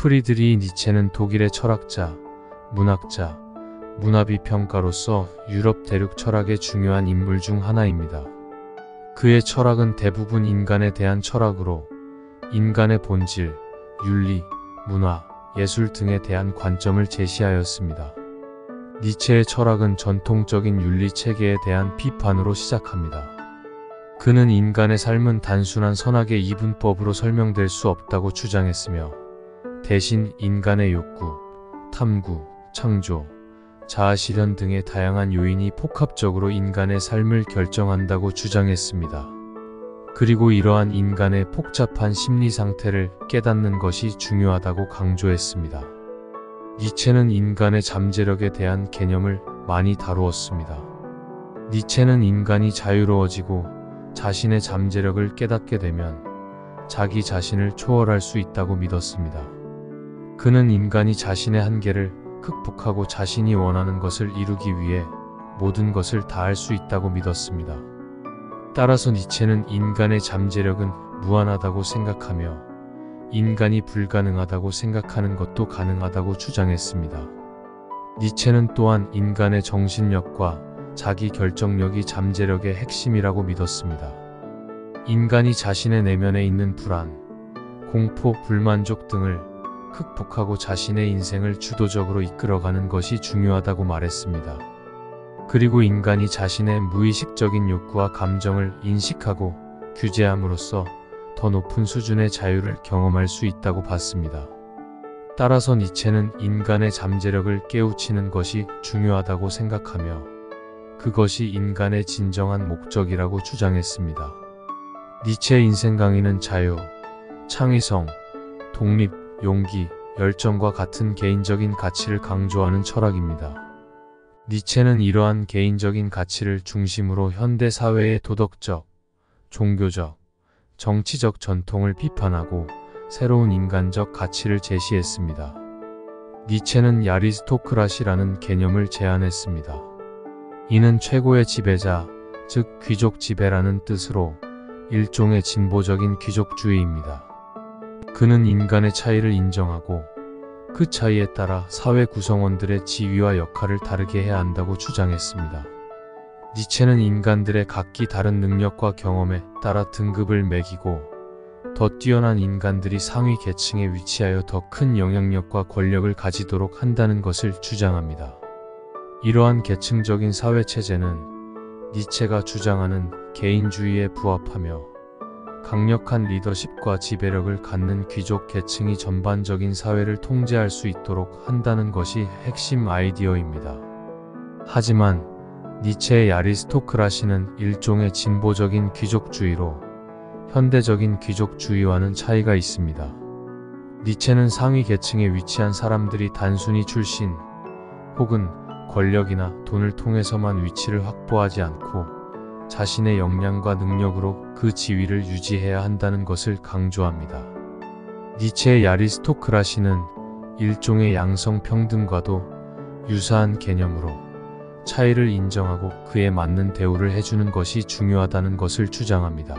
프리드리히 니체는 독일의 철학자, 문학자, 문화비평가로서 유럽 대륙 철학의 중요한 인물 중 하나입니다. 그의 철학은 대부분 인간에 대한 철학으로 인간의 본질, 윤리, 문화, 예술 등에 대한 관점을 제시하였습니다. 니체의 철학은 전통적인 윤리 체계에 대한 비판으로 시작합니다. 그는 인간의 삶은 단순한 선악의 이분법으로 설명될 수 없다고 주장했으며, 대신 인간의 욕구, 탐구, 창조, 자아실현 등의 다양한 요인이 복합적으로 인간의 삶을 결정한다고 주장했습니다. 그리고 이러한 인간의 복잡한 심리 상태를 깨닫는 것이 중요하다고 강조했습니다. 니체는 인간의 잠재력에 대한 개념을 많이 다루었습니다. 니체는 인간이 자유로워지고 자신의 잠재력을 깨닫게 되면 자기 자신을 초월할 수 있다고 믿었습니다. 그는 인간이 자신의 한계를 극복하고 자신이 원하는 것을 이루기 위해 모든 것을 다할 수 있다고 믿었습니다. 따라서 니체는 인간의 잠재력은 무한하다고 생각하며 인간이 불가능하다고 생각하는 것도 가능하다고 주장했습니다. 니체는 또한 인간의 정신력과 자기 결정력이 잠재력의 핵심이라고 믿었습니다. 인간이 자신의 내면에 있는 불안, 공포, 불만족 등을 극복하고 자신의 인생을 주도적으로 이끌어가는 것이 중요하다고 말했습니다. 그리고 인간이 자신의 무의식적인 욕구와 감정을 인식하고 규제함으로써 더 높은 수준의 자유를 경험할 수 있다고 봤습니다. 따라서 니체는 인간의 잠재력을 깨우치는 것이 중요하다고 생각하며 그것이 인간의 진정한 목적이라고 주장했습니다. 니체의 인생 강의는 자유, 창의성, 독립, 용기, 열정과 같은 개인적인 가치를 강조하는 철학입니다. 니체는 이러한 개인적인 가치를 중심으로 현대 사회의 도덕적, 종교적, 정치적 전통을 비판하고 새로운 인간적 가치를 제시했습니다. 니체는 야리스토크라시라는 개념을 제안했습니다. 이는 최고의 지배자, 즉 귀족 지배라는 뜻으로 일종의 진보적인 귀족주의입니다. 그는 인간의 차이를 인정하고 그 차이에 따라 사회 구성원들의 지위와 역할을 다르게 해야 한다고 주장했습니다. 니체는 인간들의 각기 다른 능력과 경험에 따라 등급을 매기고 더 뛰어난 인간들이 상위 계층에 위치하여 더 큰 영향력과 권력을 가지도록 한다는 것을 주장합니다. 이러한 계층적인 사회체제는 니체가 주장하는 개인주의에 부합하며 강력한 리더십과 지배력을 갖는 귀족 계층이 전반적인 사회를 통제할 수 있도록 한다는 것이 핵심 아이디어입니다. 하지만 니체의 야리스토크라시는 일종의 진보적인 귀족주의로 현대적인 귀족주의와는 차이가 있습니다. 니체는 상위 계층에 위치한 사람들이 단순히 출신 혹은 권력이나 돈을 통해서만 위치를 확보하지 않고 자신의 역량과 능력으로 그 지위를 유지해야 한다는 것을 강조합니다. 니체의 야리스토크라시는 일종의 양성평등과도 유사한 개념으로 차이를 인정하고 그에 맞는 대우를 해주는 것이 중요하다는 것을 주장합니다.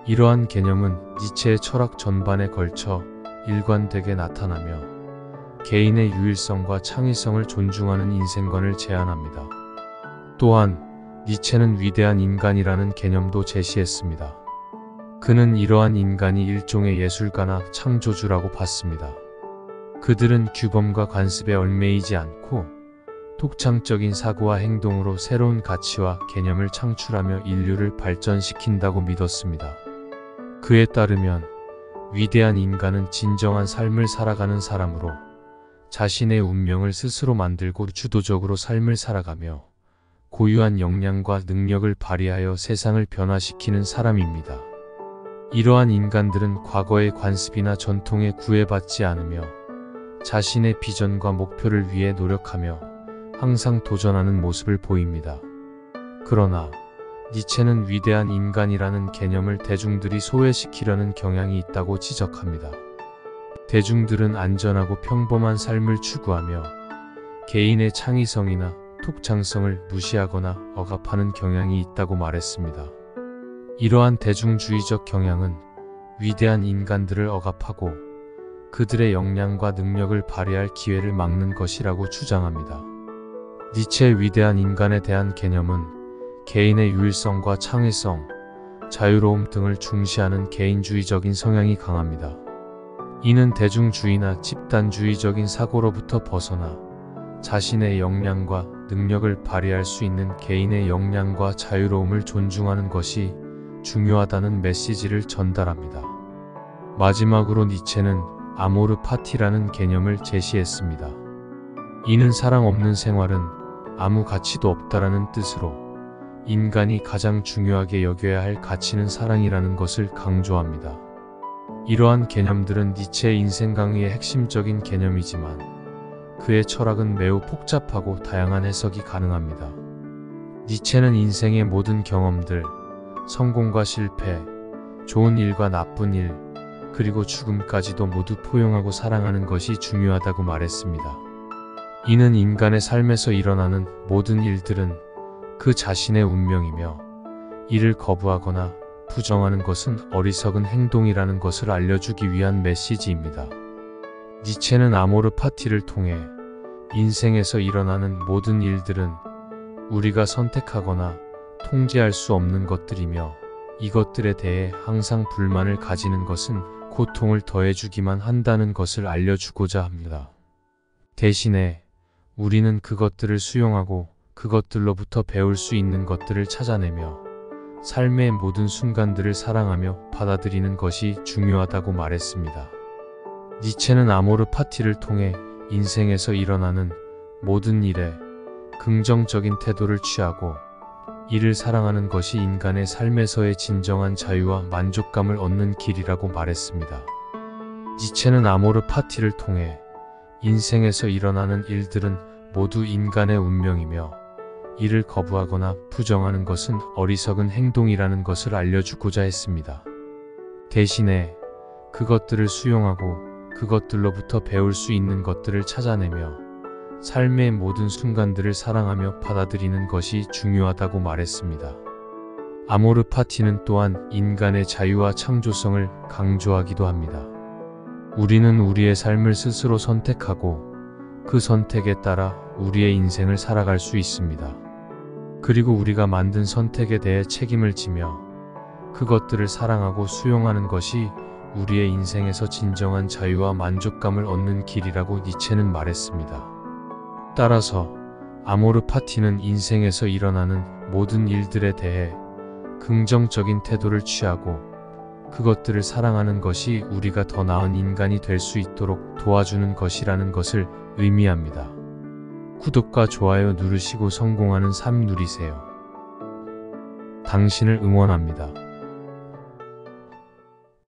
이러한 개념은 니체의 철학 전반에 걸쳐 일관되게 나타나며 개인의 유일성과 창의성을 존중하는 인생관을 제안합니다. 또한 니체는 위대한 인간이라는 개념도 제시했습니다. 그는 이러한 인간이 일종의 예술가나 창조주라고 봤습니다. 그들은 규범과 관습에 얽매이지 않고 독창적인 사고와 행동으로 새로운 가치와 개념을 창출하며 인류를 발전시킨다고 믿었습니다. 그에 따르면 위대한 인간은 진정한 삶을 살아가는 사람으로 자신의 운명을 스스로 만들고 주도적으로 삶을 살아가며 고유한 역량과 능력을 발휘하여 세상을 변화시키는 사람입니다. 이러한 인간들은 과거의 관습이나 전통에 구애받지 않으며 자신의 비전과 목표를 위해 노력하며 항상 도전하는 모습을 보입니다. 그러나 니체는 위대한 인간이라는 개념을 대중들이 소외시키려는 경향이 있다고 지적합니다. 대중들은 안전하고 평범한 삶을 추구하며 개인의 창의성이나 독창성을 무시하거나 억압하는 경향이 있다고 말했습니다. 이러한 대중주의적 경향은 위대한 인간들을 억압하고 그들의 역량과 능력을 발휘할 기회를 막는 것이라고 주장합니다. 니체의 위대한 인간에 대한 개념은 개인의 유일성과 창의성, 자유로움 등을 중시하는 개인주의적인 성향이 강합니다. 이는 대중주의나 집단주의적인 사고로부터 벗어나 자신의 역량과 능력을 발휘할 수 있는 개인의 역량과 자유로움을 존중하는 것이 중요하다는 메시지를 전달합니다. 마지막으로 니체는 아모르 파티라는 개념을 제시했습니다. 이는 사랑 없는 생활은 아무 가치도 없다라는 뜻으로 인간이 가장 중요하게 여겨야 할 가치는 사랑이라는 것을 강조합니다. 이러한 개념들은 니체의 인생 강의의 핵심적인 개념이지만 그의 철학은 매우 복잡하고 다양한 해석이 가능합니다. 니체는 인생의 모든 경험들, 성공과 실패, 좋은 일과 나쁜 일, 그리고 죽음까지도 모두 포용하고 사랑하는 것이 중요하다고 말했습니다. 이는 인간의 삶에서 일어나는 모든 일들은 그 자신의 운명이며 이를 거부하거나 부정하는 것은 어리석은 행동이라는 것을 알려주기 위한 메시지입니다. 니체는 아모르 파티를 통해 인생에서 일어나는 모든 일들은 우리가 선택하거나 통제할 수 없는 것들이며 이것들에 대해 항상 불만을 가지는 것은 고통을 더해주기만 한다는 것을 알려주고자 합니다. 대신에 우리는 그것들을 수용하고 그것들로부터 배울 수 있는 것들을 찾아내며 삶의 모든 순간들을 사랑하며 받아들이는 것이 중요하다고 말했습니다. 니체는 아모르 파티를 통해 인생에서 일어나는 모든 일에 긍정적인 태도를 취하고 이를 사랑하는 것이 인간의 삶에서의 진정한 자유와 만족감을 얻는 길이라고 말했습니다. 니체는 아모르 파티를 통해 인생에서 일어나는 일들은 모두 인간의 운명이며 이를 거부하거나 부정하는 것은 어리석은 행동이라는 것을 알려주고자 했습니다. 대신에 그것들을 수용하고 그것들로부터 배울 수 있는 것들을 찾아내며 삶의 모든 순간들을 사랑하며 받아들이는 것이 중요하다고 말했습니다. 아모르 파티는 또한 인간의 자유와 창조성을 강조하기도 합니다. 우리는 우리의 삶을 스스로 선택하고 그 선택에 따라 우리의 인생을 살아갈 수 있습니다. 그리고 우리가 만든 선택에 대해 책임을 지며 그것들을 사랑하고 수용하는 것이 우리의 인생에서 진정한 자유와 만족감을 얻는 길이라고 니체는 말했습니다. 따라서 아모르 파티는 인생에서 일어나는 모든 일들에 대해 긍정적인 태도를 취하고 그것들을 사랑하는 것이 우리가 더 나은 인간이 될 수 있도록 도와주는 것이라는 것을 의미합니다. 구독과 좋아요 누르시고 성공하는 삶 누리세요. 당신을 응원합니다.